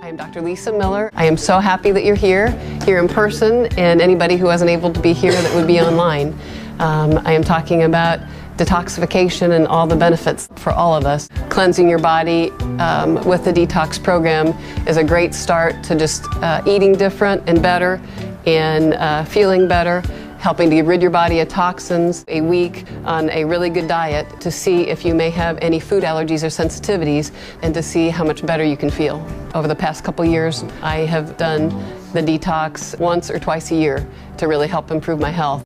I am Dr. Lisa Miller. I am so happy that you're here in person, and anybody who wasn't able to be here that would be online. I am talking about detoxification and all the benefits for all of us. Cleansing your body with the detox program is a great start to just eating different and better and feeling better, helping to rid your body of toxins a week on a really good diet to see if you may have any food allergies or sensitivities and to see how much better you can feel. Over the past couple years, I have done the detox once or twice a year to really help improve my health.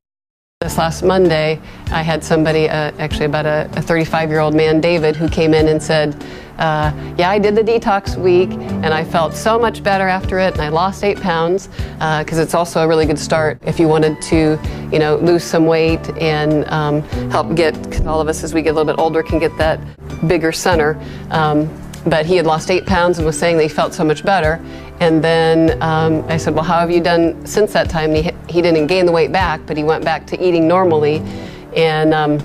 This last Monday, I had somebody, actually about a 35-year-old man, David, who came in and said, yeah, I did the detox week and I felt so much better after it, and I lost 8 pounds, because it's also a really good start if you wanted to, lose some weight and help get, because all of us as we get a little bit older can get that bigger center. But he had lost 8 pounds and was saying that he felt so much better. And then I said, well, how have you done since that time? And he didn't gain the weight back, but he went back to eating normally. And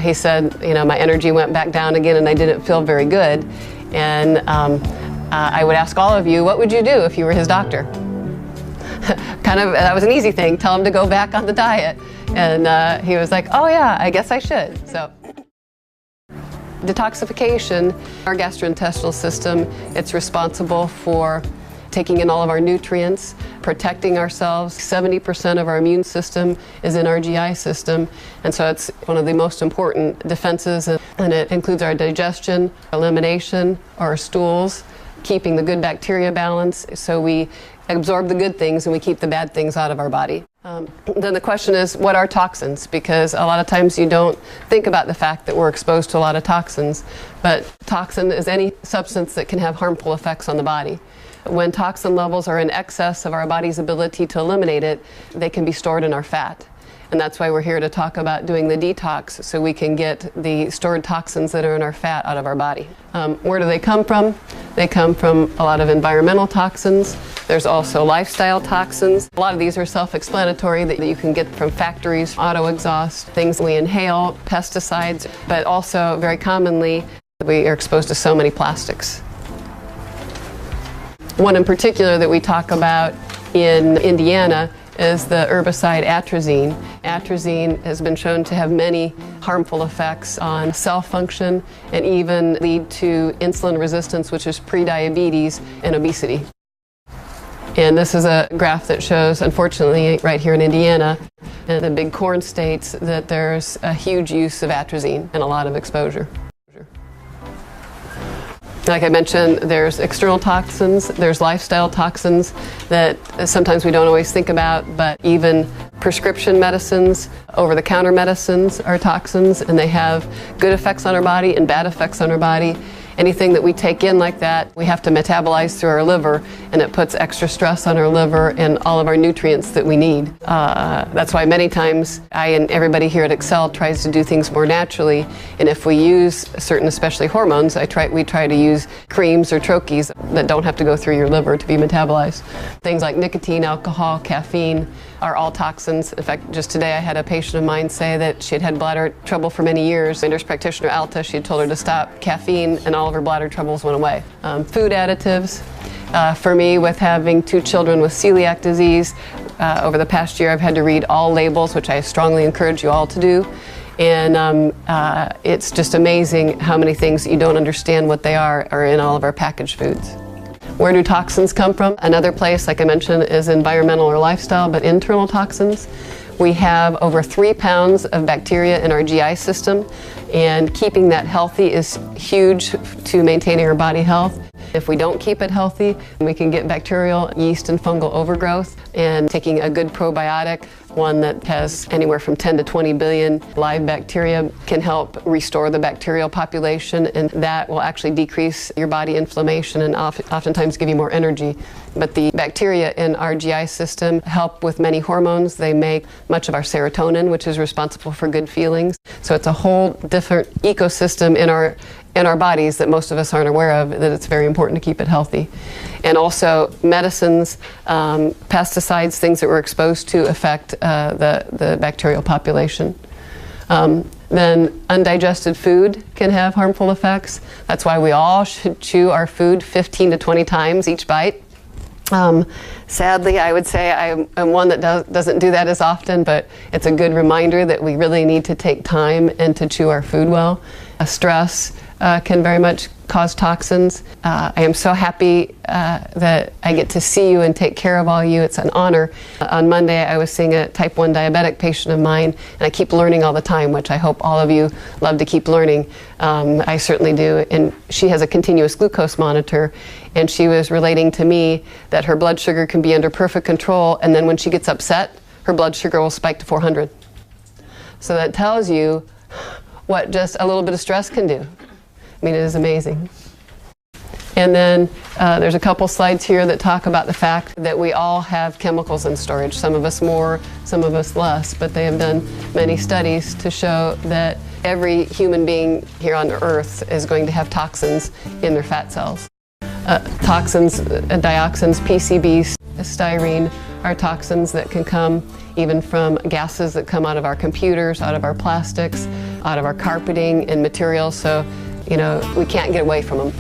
he said, my energy went back down again and I didn't feel very good. And I would ask all of you, what would you do if you were his doctor? That was an easy thing. Tell him to go back on the diet. And he was like, oh yeah, I guess I should. So. Detoxification, our gastrointestinal system, it's responsible for taking in all of our nutrients, protecting ourselves. 70% of our immune system is in our GI system, and so it's one of the most important defenses, and it includes our digestion, elimination, our stools, keeping the good bacteria balance, so we absorb the good things and we keep the bad things out of our body. Then the question is, what are toxins? Because a lot of times you don't think about the fact that we're exposed to a lot of toxins, but toxin is any substance that can have harmful effects on the body. When toxin levels are in excess of our body's ability to eliminate it, they can be stored in our fat. And that's why we're here to talk about doing the detox, so we can get the stored toxins that are in our fat out of our body. Where do they come from? They come from a lot of environmental toxins. There's also lifestyle toxins. A lot of these are self-explanatory, that you can get from factories, auto exhaust, things we inhale, pesticides, but also very commonly we are exposed to so many plastics. One in particular that we talk about in Indiana is the herbicide atrazine. Atrazine has been shown to have many harmful effects on cell function and even lead to insulin resistance, which is prediabetes and obesity. And this is a graph that shows, unfortunately, right here in Indiana, in the big corn states, that there's a huge use of atrazine and a lot of exposure. Like I mentioned, there's external toxins, there's lifestyle toxins that sometimes we don't always think about, but even prescription medicines, over-the-counter medicines are toxins, and they have good effects on our body and bad effects on our body. Anything that we take in like that, we have to metabolize through our liver, and it puts extra stress on our liver and all of our nutrients that we need. That's why many times I and everybody here at Excel tries to do things more naturally, and if we use certain, especially hormones, we try to use creams or troches that don't have to go through your liver to be metabolized. Things like nicotine, alcohol, caffeine are all toxins. In fact, just today I had a patient of mine say that she had had bladder trouble for many years. My nurse practitioner, Alta, she had told her to stop caffeine, and all of her bladder troubles went away. Food additives. For me, with having 2 children with celiac disease, over the past year I've had to read all labels, which I strongly encourage you all to do. And it's just amazing how many things that you don't understand what they are in all of our packaged foods. Where do toxins come from? Another place, like I mentioned, is environmental or lifestyle, but internal toxins. We have over 3 pounds of bacteria in our GI system, and keeping that healthy is huge to maintaining our body health. If we don't keep it healthy, we can get bacterial, yeast, and fungal overgrowth, and taking a good probiotic, one that has anywhere from 10 to 20 billion live bacteria, can help restore the bacterial population, and that will actually decrease your body inflammation and oftentimes give you more energy. But the bacteria in our GI system help with many hormones. They make much of our serotonin, which is responsible for good feelings. So it's a whole different ecosystem in our bodies that most of us aren't aware of, that it's very important to keep it healthy. And also medicines, pesticides, things that we're exposed to affect the bacterial population. then undigested food can have harmful effects. That's why we all should chew our food 15 to 20 times each bite. Sadly, I would say I'm one that doesn't do that as often, but it's a good reminder that we really need to take time and to chew our food well. Stress can very much cause toxins. I am so happy that I get to see you and take care of all you. It's an honor. On Monday, I was seeing a type 1 diabetic patient of mine, and I keep learning all the time, which I hope all of you love to keep learning. I certainly do. And she has a continuous glucose monitor, and she was relating to me that her blood sugar can be under perfect control, and then when she gets upset, her blood sugar will spike to 400. So that tells you what just a little bit of stress can do. I mean, it is amazing. And then there's a couple slides here that talk about the fact that we all have chemicals in storage, some of us more, some of us less, but they have done many studies to show that every human being here on Earth is going to have toxins in their fat cells. Toxins, dioxins, PCBs, styrene are toxins that can come even from gases that come out of our computers, out of our plastics, out of our carpeting and materials. So, you know, we can't get away from them.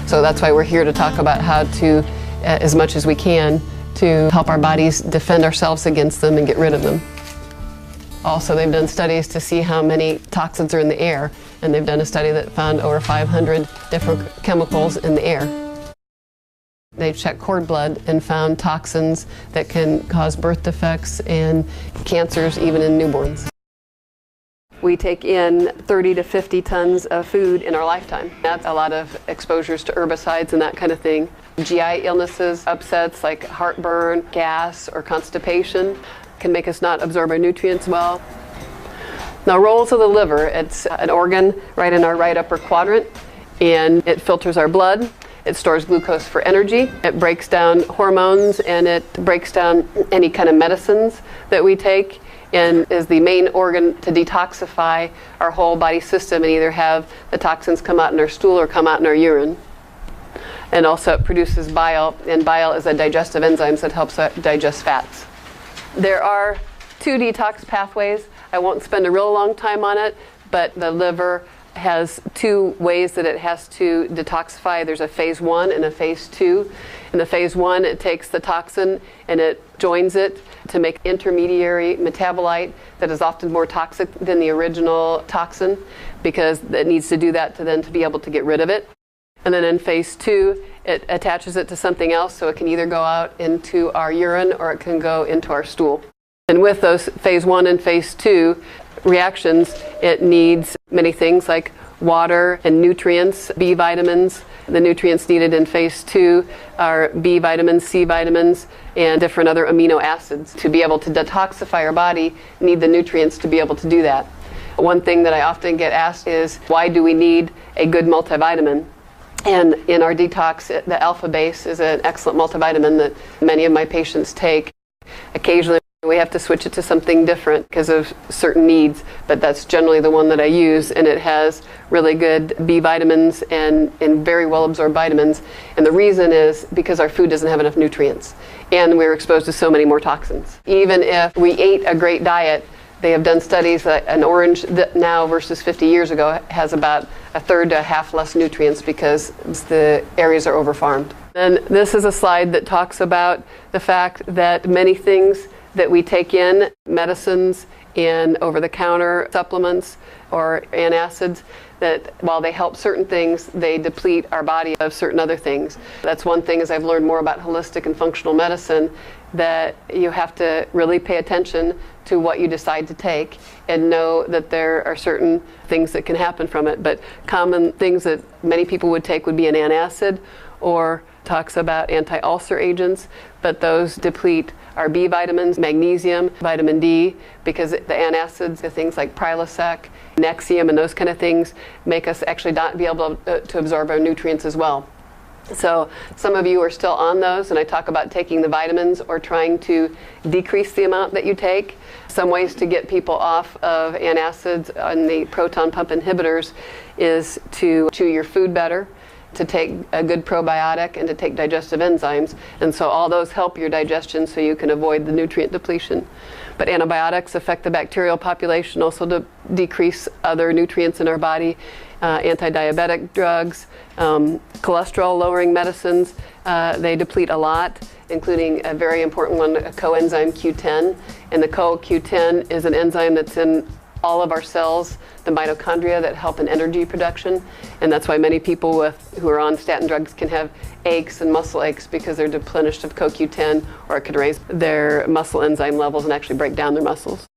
So that's why we're here to talk about how to, as much as we can, to help our bodies defend ourselves against them and get rid of them. Also, they've done studies to see how many toxins are in the air, and they've done a study that found over 500 different chemicals in the air. They've checked cord blood and found toxins that can cause birth defects and cancers even in newborns. We take in 30 to 50 tons of food in our lifetime. That's a lot of exposures to herbicides and that kind of thing. GI illnesses, upsets like heartburn, gas, or constipation can make us not absorb our nutrients well. Now, roles of the liver, it's an organ right in our right upper quadrant, and it filters our blood. It stores glucose for energy. It breaks down hormones, and it breaks down any kind of medicines that we take, and is the main organ to detoxify our whole body system and either have the toxins come out in our stool or come out in our urine. And also it produces bile, and bile is a digestive enzyme that helps digest fats. There are 2 detox pathways. I won't spend a real long time on it, but the liver has 2 ways that it has to detoxify. There's a phase 1 and a phase 2. In the phase 1, it takes the toxin and it joins it to make intermediary metabolite that is often more toxic than the original toxin, because it needs to do that to be able to get rid of it. And then in phase 2, it attaches it to something else, so it can either go out into our urine or it can go into our stool. And with those phase 1 and phase 2 reactions, it needs many things like water and nutrients, B vitamins. The nutrients needed in phase 2 are B vitamins, C vitamins, and different other amino acids. To be able to detoxify our body, need the nutrients to be able to do that. One thing that I often get asked is, why do we need a good multivitamin? And in our detox, the alpha base is an excellent multivitamin that many of my patients take. Occasionally we have to switch it to something different because of certain needs, but that's generally the one that I use, and it has really good B vitamins and very well absorbed vitamins. And the reason is because our food doesn't have enough nutrients, and we're exposed to so many more toxins. Even if we ate a great diet, they have done studies that an orange now versus 50 years ago has about a third to a half less nutrients because the areas are overfarmed. And this is a slide that talks about the fact that many things that we take in, medicines and over-the-counter supplements or antacids, that while they help certain things, they deplete our body of certain other things. That's one thing as I've learned more about holistic and functional medicine, that you have to really pay attention to what you decide to take and know that there are certain things that can happen from it. But common things that many people would take would be an antacid, or talks about anti-ulcer agents, but those deplete our B vitamins, magnesium, vitamin D, because the antacids, the things like Prilosec, Nexium, and those kind of things make us actually not be able to absorb our nutrients as well. So some of you are still on those, and I talk about taking the vitamins or trying to decrease the amount that you take. Some ways to get people off of antacids and the proton pump inhibitors is to chew your food better, to take a good probiotic, and to take digestive enzymes. And so all those help your digestion so you can avoid the nutrient depletion. But antibiotics affect the bacterial population, also to decrease other nutrients in our body. Anti-diabetic drugs, cholesterol-lowering medicines, they deplete a lot, including a very important one, a coenzyme Q10. And the CoQ10 is an enzyme that's in all of our cells, the mitochondria that help in energy production. And that's why many people who are on statin drugs can have aches and muscle aches, because they're depleted of CoQ10, or it could raise their muscle enzyme levels and actually break down their muscles.